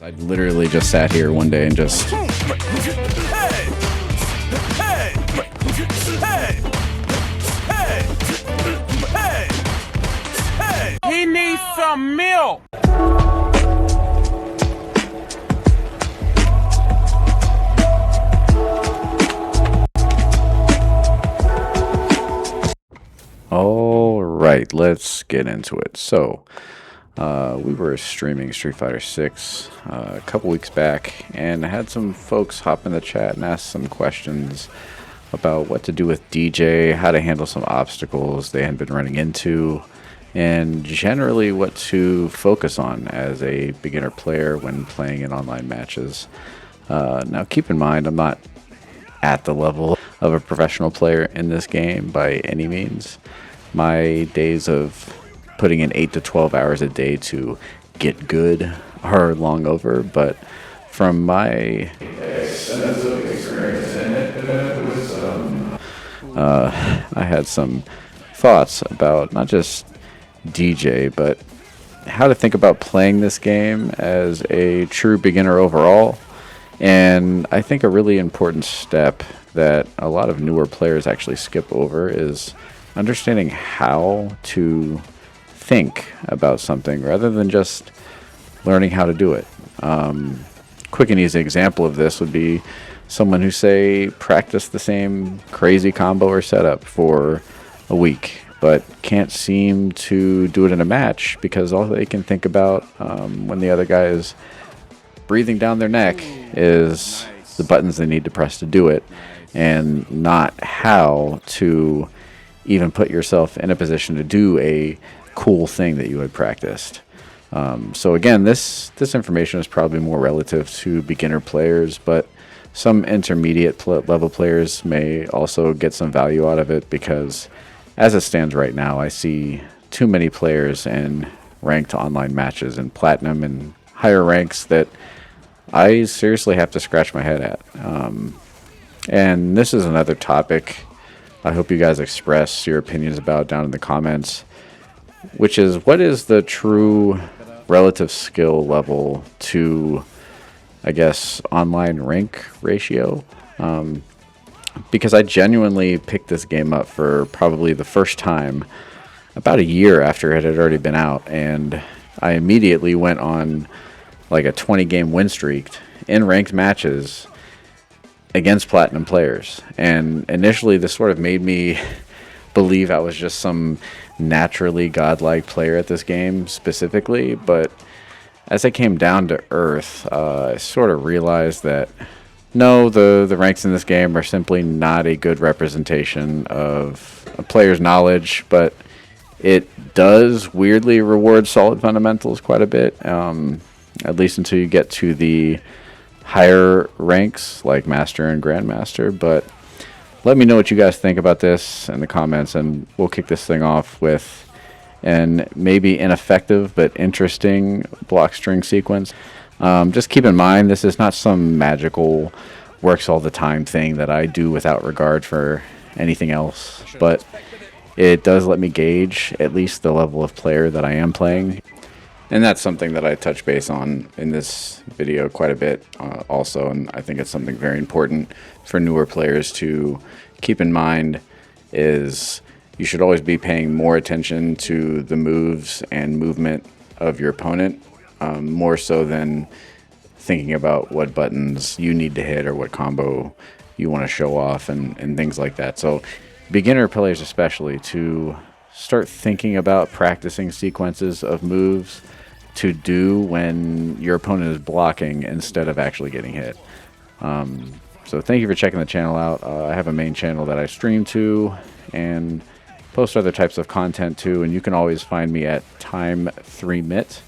I literally just sat here one day and just... He needs some milk! All right, let's get into it. So, we were streaming Street Fighter 6 a couple weeks back, and I had some folks hop in the chat and ask some questions about what to do with Dee Jay, how to handle some obstacles they had been running into, and generally what to focus on as a beginner player when playing in online matches. Now, keep in mind, I'm not at the level of a professional player in this game by any means. My days of putting in 8 to 12 hours a day to get good are long over, but from my extensive experience in it, I had some thoughts about not just Dee Jay, but how to think about playing this game as a true beginner overall. And I think a really important step that a lot of newer players actually skip over is understanding how to think about something rather than just learning how to do it. Quick and easy example of this would be someone who, say, practiced the same crazy combo or setup for a week, but can't seem to do it in a match because all they can think about when the other guy is breathing down their neck is the buttons they need to press to do it, and not how to even put yourself in a position to do a cool thing that you had practiced. So again, this information is probably more relative to beginner players, but some intermediate level players may also get some value out of it, because as it stands right now, I see too many players in ranked online matches in platinum and higher ranks that I seriously have to scratch my head at. And this is another topic I hope you guys express your opinions about down in the comments, which is, what is the true relative skill level to, I guess, online rank ratio? Because I genuinely picked this game up for probably the first time about a year after it had already been out, and I immediately went on like a 20-game win streak in ranked matches against platinum players. And initially this sort of made me believe I was just some naturally godlike player at this game specifically, but as I came down to earth, I sort of realized that no, the ranks in this game are simply not a good representation of a player's knowledge, but it does weirdly reward solid fundamentals quite a bit, at least until you get to the higher ranks like Master and Grandmaster. But let me know what you guys think about this in the comments, and we'll kick this thing off with an maybe ineffective but interesting block string sequence. Just keep in mind, this is not some magical works all the time thing that I do without regard for anything else, but it does let me gauge at least the level of player that I am playing. And that's something that I touch base on in this video quite a bit also, and I think it's something very important for newer players to keep in mind, is you should always be paying more attention to the moves and movement of your opponent, more so than thinking about what buttons you need to hit or what combo you want to show off and things like that. So beginner players especially, to start thinking about practicing sequences of moves to do when your opponent is blocking instead of actually getting hit. So thank you for checking the channel out. I have a main channel that I stream to and post other types of content to, and you can always find me at Time3Mit.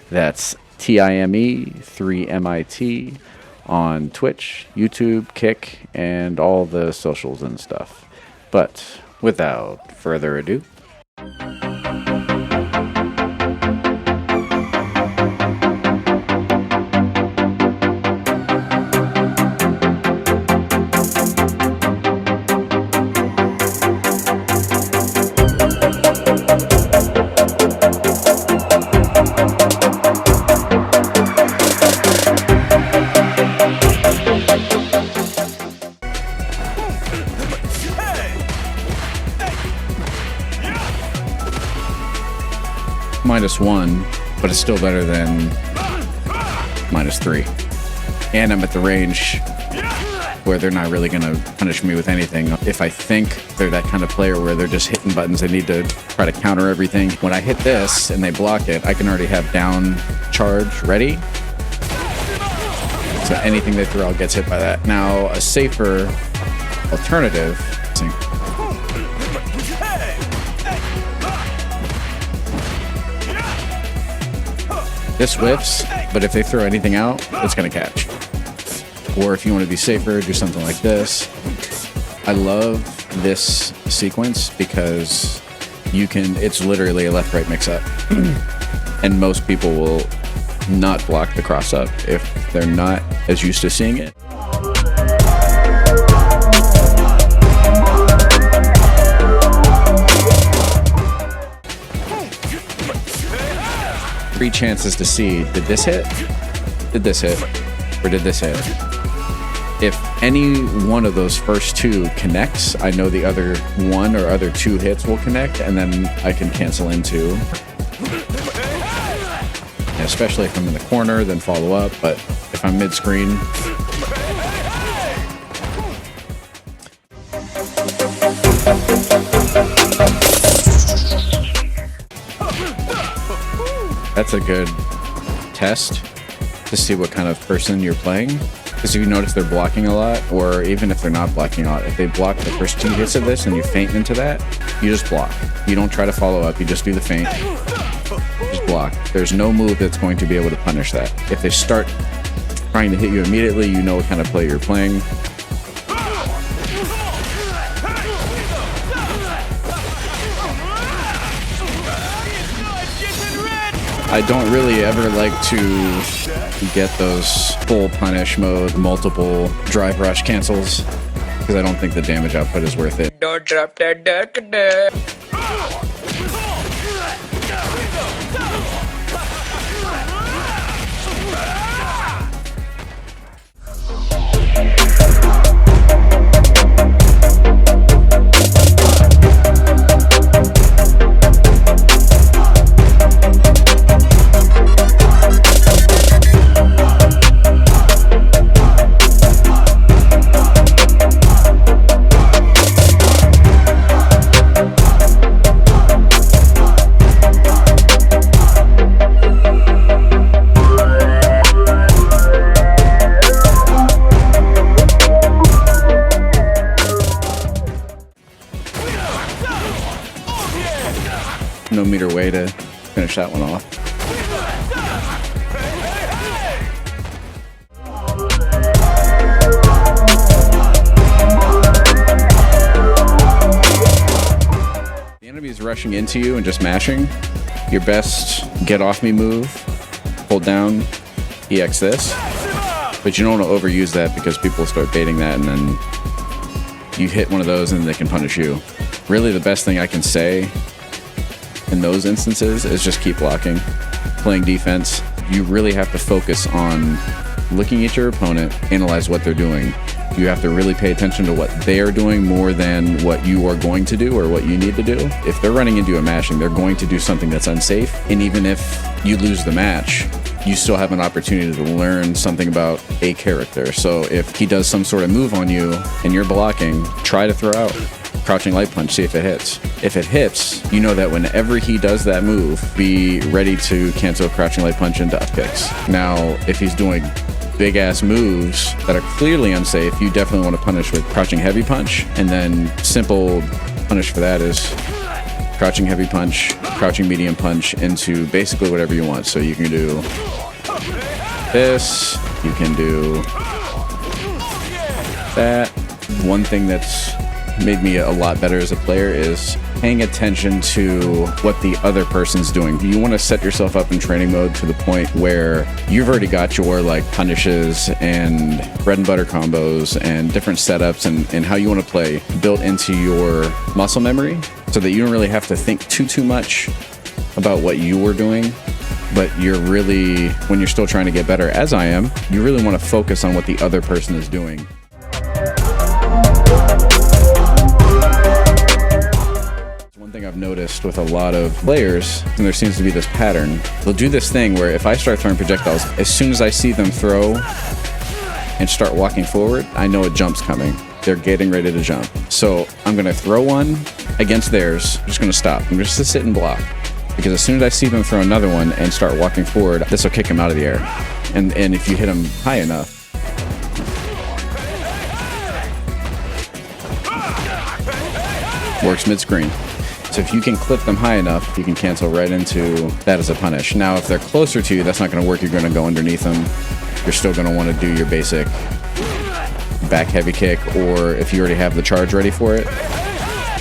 That's TIME3MIT on Twitch, YouTube, Kick, and all the socials and stuff. But without further ado, -1, but it's still better than -3. And I'm at the range where they're not really going to punish me with anything. If I think they're that kind of player where they're just hitting buttons, they need to try to counter everything. When I hit this and they block it, I can already have down charge ready. So anything they throw out gets hit by that. Now, a safer alternative. This whiffs, but if they throw anything out, it's going to catch. Or if you want to be safer, do something like this. I love this sequence because it's literally a left-right mix-up. And most people will not block the cross-up if they're not as used to seeing it. Three chances to see, did this hit? Did this hit? Or did this hit? If any one of those first two connects, I know the other one or other two hits will connect, and then I can cancel into. And especially if I'm in the corner, then follow up, but if I'm mid-screen, that's a good test to see what kind of person you're playing. Because if you notice they're blocking a lot, or even if they're not blocking a lot, if they block the first two hits of this and you feint into that, you just block. You don't try to follow up, you just do the feint. Just block. There's no move that's going to be able to punish that. If they start trying to hit you immediately, you know what kind of play you're playing. I don't really ever like to get those full punish mode, multiple drive rush cancels, because I don't think the damage output is worth it. Don't drop that duck. No meter way to finish that one off. The enemy is rushing into you and just mashing. Your best get off me move, hold down, EX this. But you don't want to overuse that because people start baiting that and then you hit one of those and they can punish you. Really the best thing I can say in those instances is just keep blocking, playing defense. You really have to focus on looking at your opponent, analyze what they're doing. You have to really pay attention to what they are doing more than what you are going to do or what you need to do. If they're running into a mashing, they're going to do something that's unsafe. And even if you lose the match, you still have an opportunity to learn something about a character. So if he does some sort of move on you and you're blocking, try to throw out crouching light punch, see if it hits. If it hits, you know that whenever he does that move, be ready to cancel crouching light punch into up kicks. Now, if he's doing big ass moves that are clearly unsafe, you definitely want to punish with crouching heavy punch. And then simple punish for that is crouching heavy punch, crouching medium punch into basically whatever you want. So you can do this, you can do that. One thing that's made me a lot better as a player is paying attention to what the other person's doing. You want to set yourself up in training mode to the point where you've already got your like punishes and bread and butter combos and different setups and how you want to play built into your muscle memory so that you don't really have to think too much about what you were doing. But you're really, when you're still trying to get better, as I am, you really want to focus on what the other person is doing. thing I've noticed with a lot of players, and there seems to be this pattern. They'll do this thing where if I start throwing projectiles, as soon as I see them throw and start walking forward, I know a jump's coming. They're getting ready to jump. So I'm gonna throw one against theirs. I'm just gonna stop. I'm just gonna sit and block. Because as soon as I see them throw another one and start walking forward, this will kick them out of the air. And if you hit them high enough, works mid-screen. So if you can clip them high enough, you can cancel right into that as a punish. Now, if they're closer to you, that's not going to work. You're going to go underneath them. You're still going to want to do your basic back heavy kick, or if you already have the charge ready for it,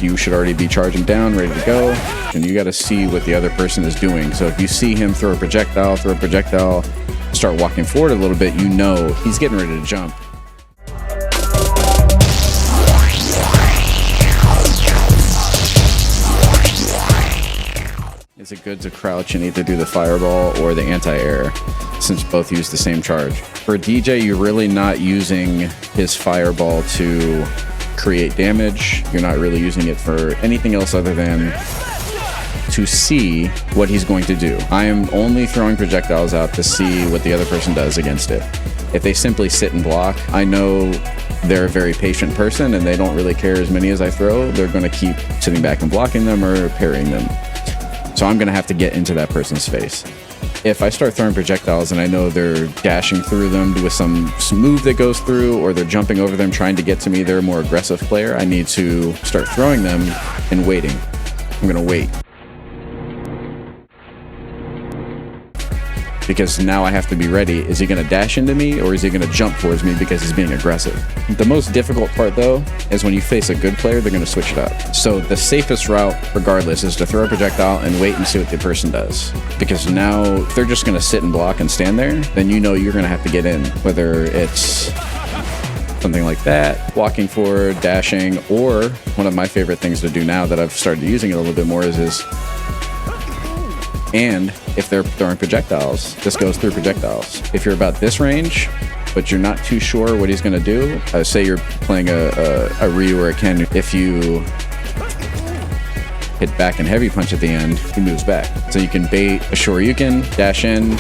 you should already be charging down, ready to go. And you got to see what the other person is doing. So if you see him throw a projectile, start walking forward a little bit, you know he's getting ready to jump. Is it good to crouch and either do the fireball or the anti-air, since both use the same charge? For Dee Jay, you're really not using his fireball to create damage. You're not really using it for anything else other than to see what he's going to do. I am only throwing projectiles out to see what the other person does against it. If they simply sit and block, I know they're a very patient person and they don't really care as many as I throw. They're going to keep sitting back and blocking them or parrying them. So I'm going to have to get into that person's face. If I start throwing projectiles and I know they're dashing through them with some move that goes through, or they're jumping over them trying to get to me, they're a more aggressive player, I need to start throwing them and waiting. I'm going to wait. Because now I have to be ready. Is he going to dash into me, or is he going to jump towards me because he's being aggressive? The most difficult part, though, is when you face a good player, they're going to switch it up. So the safest route, regardless, is to throw a projectile and wait and see what the person does. Because now, if they're just going to sit and block and stand there, then you know you're going to have to get in. Whether it's something like that, walking forward, dashing, or one of my favorite things to do now that I've started using it a little bit more is and if they're throwing projectiles, this goes through projectiles. If you're about this range, but you're not too sure what he's going to do, say you're playing a Ryu or a Ken, if you hit back and heavy punch at the end, he moves back. So you can bait a Shoryuken, dash in,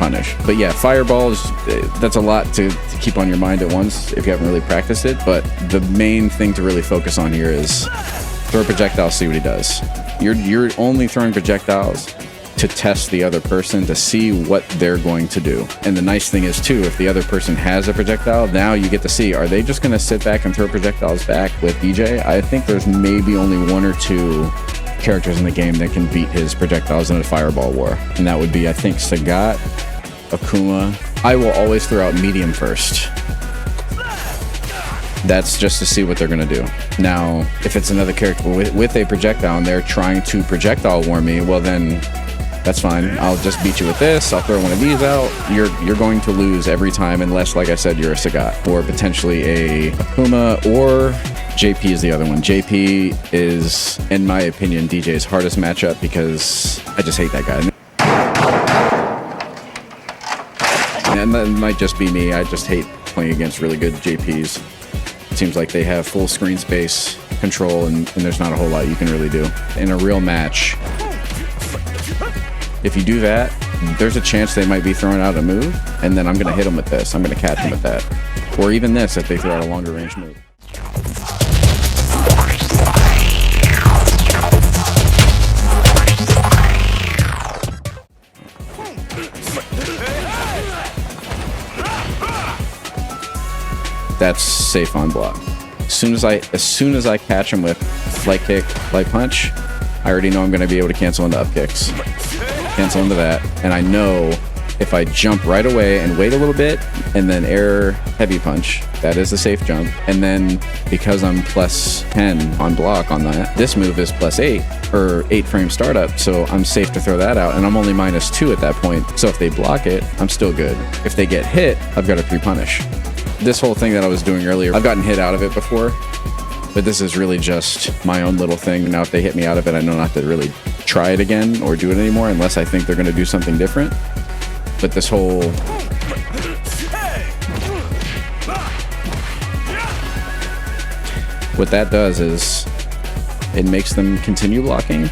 punish. But yeah, fireballs, that's a lot to keep on your mind at once if you haven't really practiced it. But the main thing to really focus on here is throw a projectile, see what he does. You're only throwing projectiles to test the other person, to see what they're going to do. And the nice thing is too, if the other person has a projectile, now you get to see, are they just going to sit back and throw projectiles back with Dee Jay? I think there's maybe only one or two characters in the game that can beat his projectiles in a fireball war. And that would be, I think, Sagat, Akuma. I will always throw out medium first. That's just to see what they're going to do. Now, if it's another character with a projectile and they're trying to projectile war me, well then, that's fine. I'll just beat you with this. I'll throw one of these out. You're going to lose every time unless, like I said, you're a Sagat or potentially a Akuma, or JP is the other one. JP is, in my opinion, Dee Jay's hardest matchup because I just hate that guy. And that might just be me. I just hate playing against really good JPs. It seems like they have full screen space control and there's not a whole lot you can really do. In a real match, if you do that, there's a chance they might be throwing out a move, and then I'm going to hit them with this. I'm going to catch them with that. Or even this if they throw out a longer range move. That's safe on block. As soon as I catch him with light kick, light punch, I already know I'm going to be able to cancel into up kicks. Cancel into that, and I know if I jump right away and wait a little bit and then air heavy punch, that is a safe jump. And then because I'm plus 10 on block on that, this move is plus 8 or 8 frame startup, so I'm safe to throw that out, and I'm only minus 2 at that point. So if they block it, I'm still good. If they get hit, I've got a 3 punish. This whole thing that I was doing earlier, I've gotten hit out of it before, but this is really just my own little thing. Now if they hit me out of it, I know not to really try it again or do it anymore unless I think they're going to do something different. But this whole what that does is it makes them continue blocking.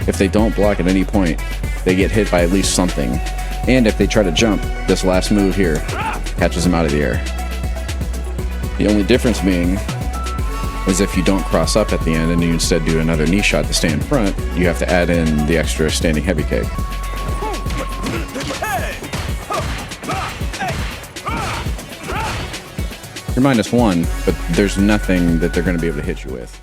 If they don't block at any point, they get hit by at least something. And if they try to jump, this last move here catches them out of the air. The only difference being is if you don't cross up at the end and you instead do another knee shot to stay in front, you have to add in the extra standing heavy kick. You're -1, but there's nothing that they're going to be able to hit you with.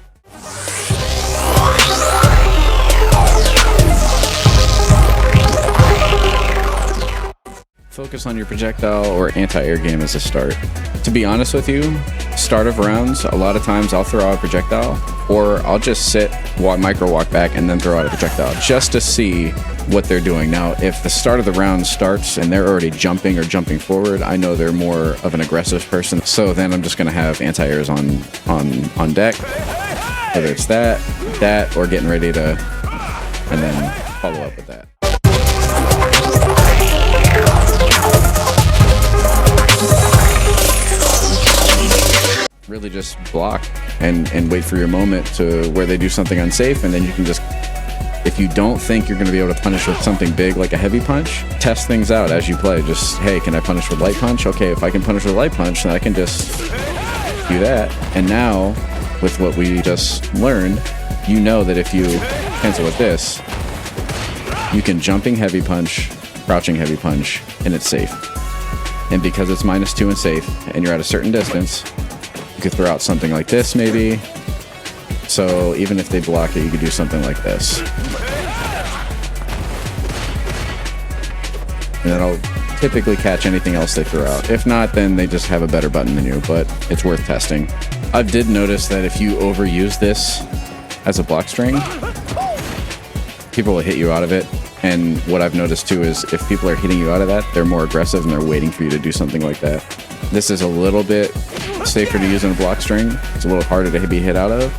Focus on your projectile or anti-air game as a start. To be honest with you, start of rounds, a lot of times I'll throw out a projectile, or I'll just sit, micro walk back, and then throw out a projectile just to see what they're doing. Now, if the start of the round starts and they're already jumping or jumping forward, I know they're more of an aggressive person. So then I'm just going to have anti-airs on deck, whether it's that, or getting ready to, and then follow up with that. Really just block and wait for your moment to where they do something unsafe, and then you can just, if you don't think you're going to be able to punish with something big like a heavy punch, test things out as you play. Just, hey, can I punish with light punch? Okay, if I can punish with light punch, then I can just do that. And now, with what we just learned, you know that if you cancel with this, you can jumping heavy punch, crouching heavy punch, and it's safe. And because it's -2 and safe, and you're at a certain distance, you could throw out something like this, maybe. So even if they block it, you could do something like this. And that'll typically catch anything else they throw out. If not, then they just have a better button than you, but it's worth testing. I did notice that if you overuse this as a block string, people will hit you out of it. And what I've noticed too is if people are hitting you out of that, they're more aggressive and they're waiting for you to do something like that. This is a little bit safer to use on a block string. It's a little harder to be hit out of.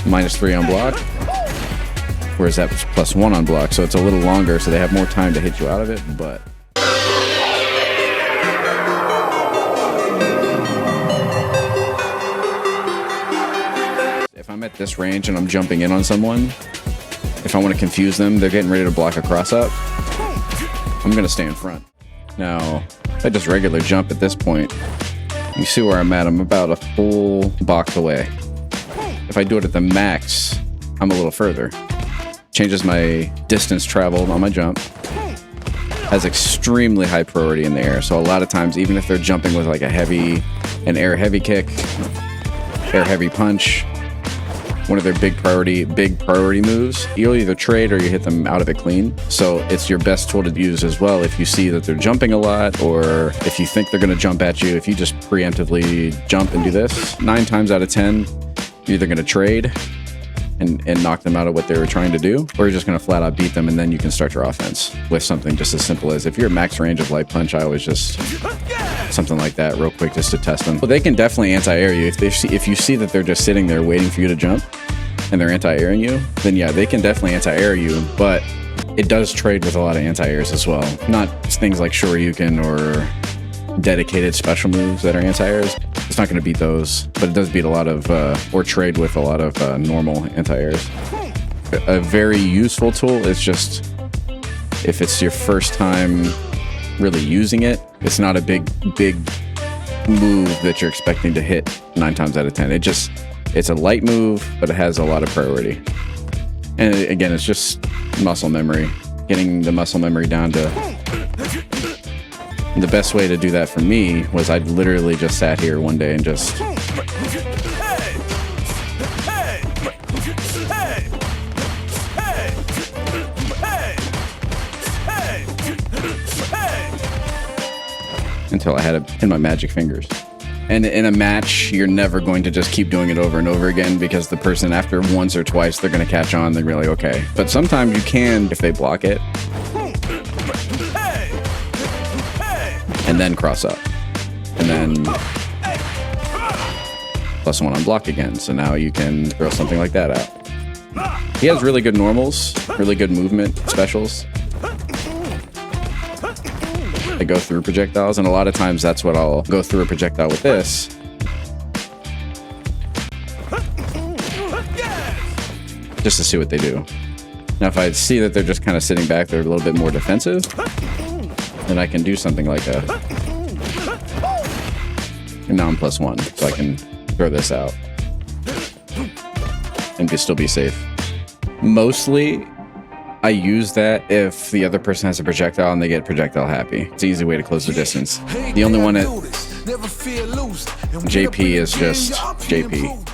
-3 on block, whereas that's +1 on block, so it's a little longer, so they have more time to hit you out of it. But if I'm at this range and I'm jumping in on someone, if I want to confuse them, they're getting ready to block a cross up, I'm going to stay in front. Now, if I just regular jump at this point, you see where I'm at. I'm about a full box away. If I do it at the max, I'm a little further. Changes my distance traveled on my jump. Has extremely high priority in the air. So a lot of times, even if they're jumping with like an air heavy kick, air heavy punch, one of their big priority moves, you'll either trade or you hit them out of it clean. So it's your best tool to use as well if you see that they're jumping a lot, or if you think they're going to jump at you. If you just preemptively jump and do this, 9 times out of 10, you're either going to trade and knock them out of what they were trying to do, or you're just going to flat out beat them, and then you can start your offense with something just as simple as, if you're max range of light punch, I always just something like that real quick just to test them. Well, they can definitely anti-air you. If you see that they're just sitting there waiting for you to jump and they're anti-airing you, then yeah, they can definitely anti-air you, but it does trade with a lot of anti-airs as well. Not things like Shoryuken or dedicated special moves that are anti-airs. It's not going to beat those, but it does beat a lot of, or trade with a lot of normal anti-airs. A very useful tool is just, if it's your first time really using it, it's not a big move that you're expecting to hit 9 times out of 10. It's a light move, but it has a lot of priority. And again, it's just muscle memory. Getting the muscle memory down to... The best way to do that for me was I literally just sat here one day and just... until I had it in my magic fingers. And in a match, you're never going to just keep doing it over and over again, because the person, after once or twice, they're going to catch on. They're really okay. But sometimes you can, if they block it, and then cross up, and then +1 on block again. So now you can throw something like that out. He has really good normals, really good movement specials. I go through projectiles, and a lot of times that's what I'll go through a projectile with this. just to see what they do. Now, if I see that they're just kind of sitting back, they're a little bit more defensive, then I can do something like a non+1, so I can throw this out and still be safe. Mostly, I use that if the other person has a projectile and they get projectile happy. It's an easy way to close the distance. The only one at JP is just JP.